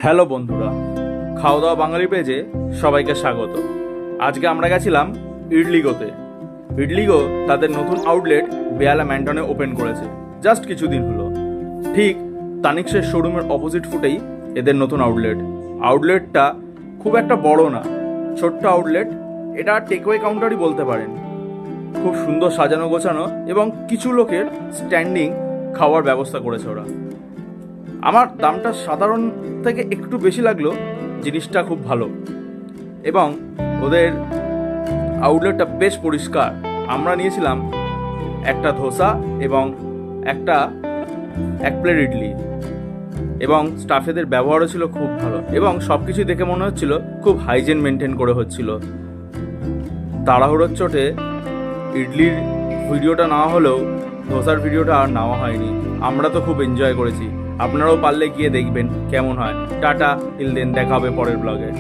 Hello বন্ধুরা, খাওয়া দাওয়া বাঙালি পেজে সবাইকে স্বাগত। আজকে আমরা গেছিলাম ইডলিগোতে। ইডলিগো তাদের নতুন আউটলেট বেহালা ম্যান্টনে ওপেন করেছে, জাস্ট কিছুদিন হলো। ঠিক তানিক্সের শোরুমের অপোজিট ফুটেই এদের নতুন আউটলেটটা খুব একটা বড় না, ছোট্ট আউটলেট। এটা টেকওয়ে কাউন্টারই বলতে পারেন। খুব সুন্দর সাজানো গোছানো এবং কিছু লোকের স্ট্যান্ডিং খাওয়ার ব্যবস্থা করেছে ওরা। আমার দামটা সাধারণ থেকে একটু বেশি লাগলো, জিনিসটা খুব ভালো এবং ওদের আউটলেটটা বেশ পরিষ্কার। আমরা নিয়েছিলাম একটা ধোসা এবং এক প্লেট ইডলি, এবং স্টাফেদের ব্যবহারও ছিল খুব ভালো এবং সব কিছু দেখে মনে হচ্ছিল খুব হাইজিন মেনটেন করে হচ্ছিল। তাড়াহুড়োর চোটে ইডলির ভিডিওটা নেওয়া হলেও ধোসার ভিডিওটা আর নেওয়া হয়নি। আমরা তো খুব এনজয় করেছি, আপনারাও পারলে গিয়ে দেখবেন কেমন হয়। টাটা, টিল দেন, দেখা হবে পরের ব্লগে।